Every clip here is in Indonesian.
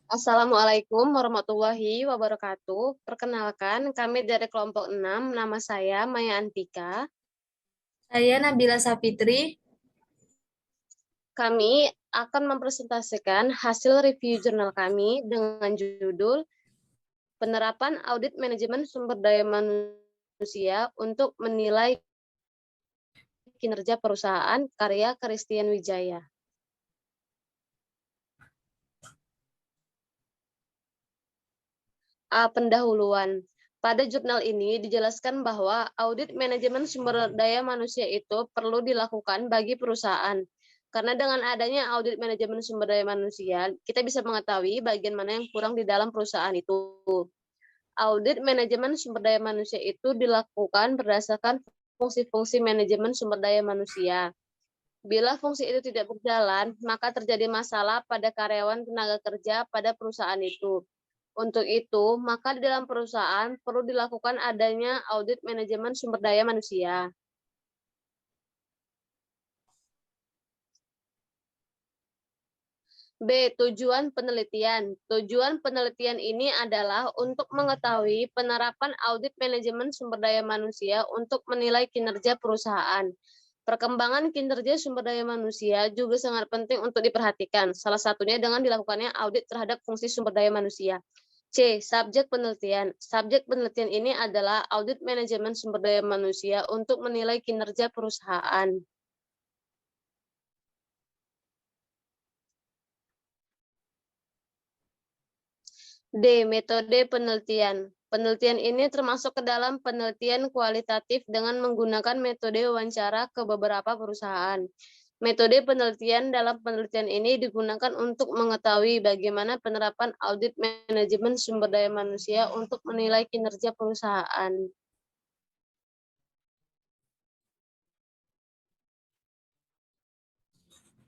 Assalamualaikum warahmatullahi wabarakatuh. Perkenalkan, kami dari kelompok 6. Nama saya Maya Antika. Saya Nabila Safitri. Kami akan mempresentasikan hasil review jurnal kami dengan judul Penerapan Audit Manajemen Sumber Daya Manusia untuk Menilai Kinerja Perusahaan, karya Christian Wijaya. Pendahuluan. Pada jurnal ini dijelaskan bahwa audit manajemen sumber daya manusia itu perlu dilakukan bagi perusahaan. Karena dengan adanya audit manajemen sumber daya manusia, kita bisa mengetahui bagian mana yang kurang di dalam perusahaan itu. Audit manajemen sumber daya manusia itu dilakukan berdasarkan fungsi-fungsi manajemen sumber daya manusia. Bila fungsi itu tidak berjalan, maka terjadi masalah pada karyawan tenaga kerja pada perusahaan itu. Untuk itu, maka di dalam perusahaan perlu dilakukan adanya audit manajemen sumber daya manusia. B. Tujuan penelitian. Tujuan penelitian ini adalah untuk mengetahui penerapan audit manajemen sumber daya manusia untuk menilai kinerja perusahaan. Perkembangan kinerja sumber daya manusia juga sangat penting untuk diperhatikan, salah satunya dengan dilakukannya audit terhadap fungsi sumber daya manusia. C. Subjek penelitian. Subjek penelitian ini adalah audit manajemen sumber daya manusia untuk menilai kinerja perusahaan. D. Metode penelitian. Penelitian ini termasuk ke dalam penelitian kualitatif dengan menggunakan metode wawancara ke beberapa perusahaan. Metode penelitian dalam penelitian ini digunakan untuk mengetahui bagaimana penerapan audit manajemen sumber daya manusia untuk menilai kinerja perusahaan.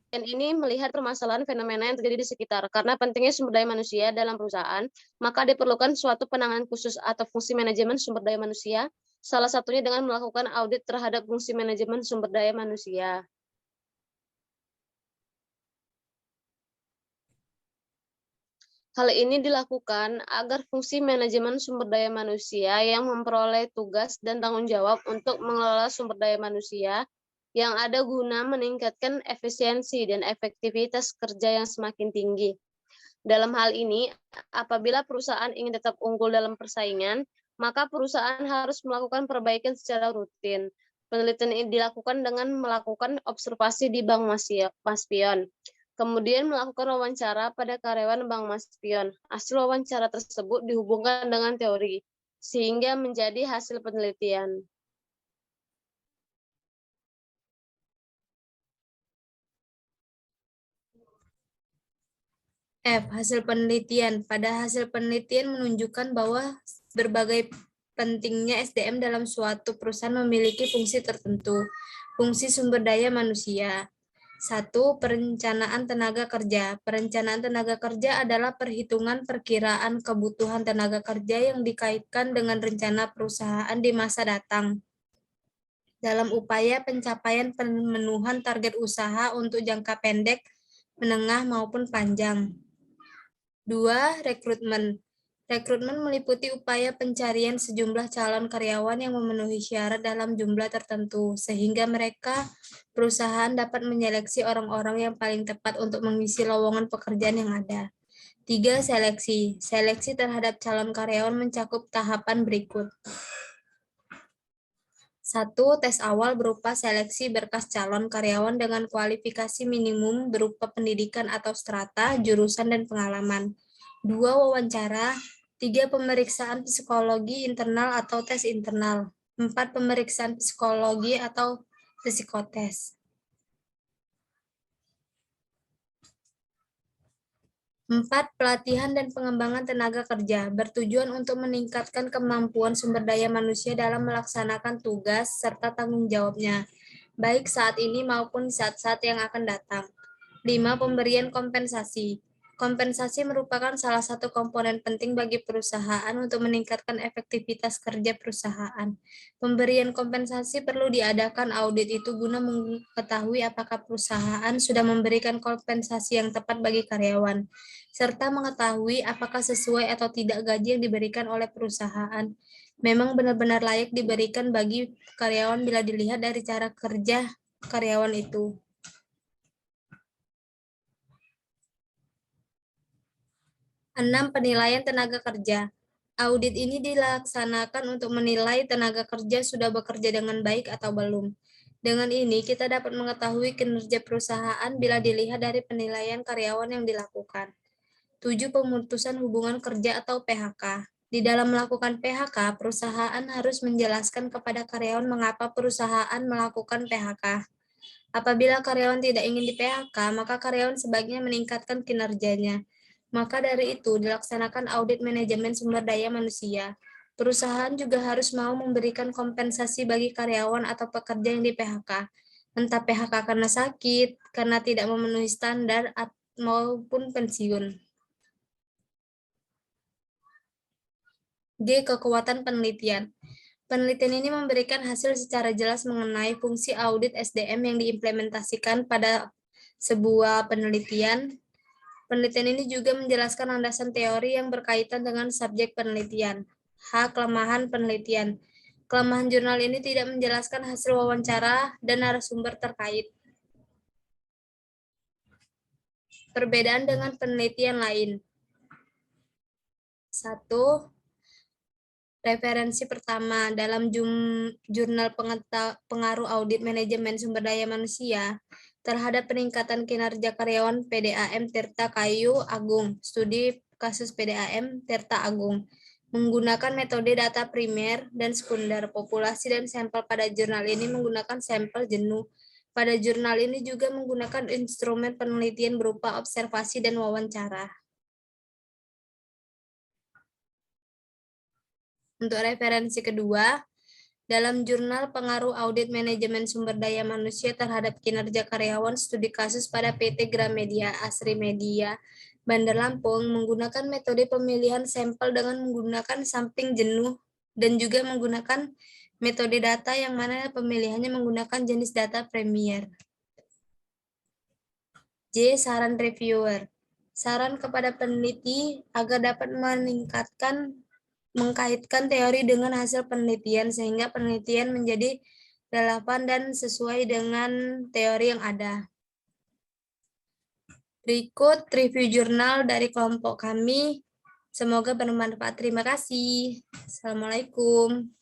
Dan ini melihat permasalahan fenomena yang terjadi di sekitar. Karena pentingnya sumber daya manusia dalam perusahaan, maka diperlukan suatu penanganan khusus atau fungsi manajemen sumber daya manusia, salah satunya dengan melakukan audit terhadap fungsi manajemen sumber daya manusia. Hal ini dilakukan agar fungsi manajemen sumber daya manusia yang memperoleh tugas dan tanggung jawab untuk mengelola sumber daya manusia yang ada guna meningkatkan efisiensi dan efektivitas kerja yang semakin tinggi. Dalam hal ini, apabila perusahaan ingin tetap unggul dalam persaingan, maka perusahaan harus melakukan perbaikan secara rutin. Penelitian ini dilakukan dengan melakukan observasi di Bank Maspion, kemudian melakukan wawancara pada karyawan Bank Maspion. Hasil wawancara tersebut dihubungkan dengan teori, sehingga menjadi hasil penelitian. F. Hasil penelitian. Pada hasil penelitian menunjukkan bahwa berbagai pentingnya SDM dalam suatu perusahaan memiliki fungsi tertentu. Fungsi sumber daya manusia. 1. Perencanaan tenaga kerja. Perencanaan tenaga kerja adalah perhitungan perkiraan kebutuhan tenaga kerja yang dikaitkan dengan rencana perusahaan di masa datang dalam upaya pencapaian pemenuhan target usaha untuk jangka pendek, menengah maupun panjang. 2. Rekrutmen. Rekrutmen meliputi upaya pencarian sejumlah calon karyawan yang memenuhi syarat dalam jumlah tertentu, sehingga perusahaan dapat menyeleksi orang-orang yang paling tepat untuk mengisi lowongan pekerjaan yang ada. 3. Seleksi. Seleksi terhadap calon karyawan mencakup tahapan berikut. 1. Tes awal berupa seleksi berkas calon karyawan dengan kualifikasi minimum berupa pendidikan atau strata, jurusan, dan pengalaman. 2. Wawancara. 3. Pemeriksaan psikologi internal atau tes internal. 4. Pemeriksaan psikologi atau psikotes. 4. Pelatihan dan pengembangan tenaga kerja bertujuan untuk meningkatkan kemampuan sumber daya manusia dalam melaksanakan tugas serta tanggung jawabnya, baik saat ini maupun saat-saat yang akan datang. 5. Pemberian kompensasi. Kompensasi merupakan salah satu komponen penting bagi perusahaan untuk meningkatkan efektivitas kerja perusahaan. Pemberian kompensasi perlu diadakan audit itu guna mengetahui apakah perusahaan sudah memberikan kompensasi yang tepat bagi karyawan, serta mengetahui apakah sesuai atau tidak gaji yang diberikan oleh perusahaan memang benar-benar layak diberikan bagi karyawan bila dilihat dari cara kerja karyawan itu. 6. Penilaian tenaga kerja. Audit ini dilaksanakan untuk menilai tenaga kerja sudah bekerja dengan baik atau belum. Dengan ini, kita dapat mengetahui kinerja perusahaan bila dilihat dari penilaian karyawan yang dilakukan. 7. Pemutusan hubungan kerja atau PHK. Di dalam melakukan PHK, perusahaan harus menjelaskan kepada karyawan mengapa perusahaan melakukan PHK. Apabila karyawan tidak ingin di-PHK, maka karyawan sebaiknya meningkatkan kinerjanya. Maka dari itu, dilaksanakan audit manajemen sumber daya manusia. Perusahaan juga harus mau memberikan kompensasi bagi karyawan atau pekerja yang di-PHK. Entah PHK karena sakit, karena tidak memenuhi standar, maupun pensiun. G. Kekuatan penelitian. Penelitian ini memberikan hasil secara jelas mengenai fungsi audit SDM yang diimplementasikan pada sebuah penelitian. Penelitian ini juga menjelaskan landasan teori yang berkaitan dengan subjek penelitian. H. Kelemahan penelitian. Kelemahan jurnal ini tidak menjelaskan hasil wawancara dan narasumber terkait. Perbedaan dengan penelitian lain. 1. Referensi pertama, dalam jurnal pengaruh audit manajemen sumber daya manusia terhadap peningkatan kinerja karyawan PDAM Tirta Kayu Agung, studi kasus PDAM Tirta Agung, menggunakan metode data primer dan sekunder, populasi dan sampel. Pada jurnal ini menggunakan sampel jenuh. Pada jurnal ini juga menggunakan instrumen penelitian berupa observasi dan wawancara. Untuk referensi kedua, dalam jurnal pengaruh audit manajemen sumber daya manusia terhadap kinerja karyawan, studi kasus pada PT Gramedia Asri Media Bandar Lampung menggunakan metode pemilihan sampel dengan menggunakan sampling jenuh dan juga menggunakan metode data yang mana pemilihannya menggunakan jenis data Premier. J. Saran reviewer. Saran kepada peneliti agar dapat mengkaitkan teori dengan hasil penelitian sehingga penelitian menjadi relevan dan sesuai dengan teori yang ada. Berikut review jurnal dari kelompok kami. Semoga bermanfaat. Terima kasih. Assalamualaikum.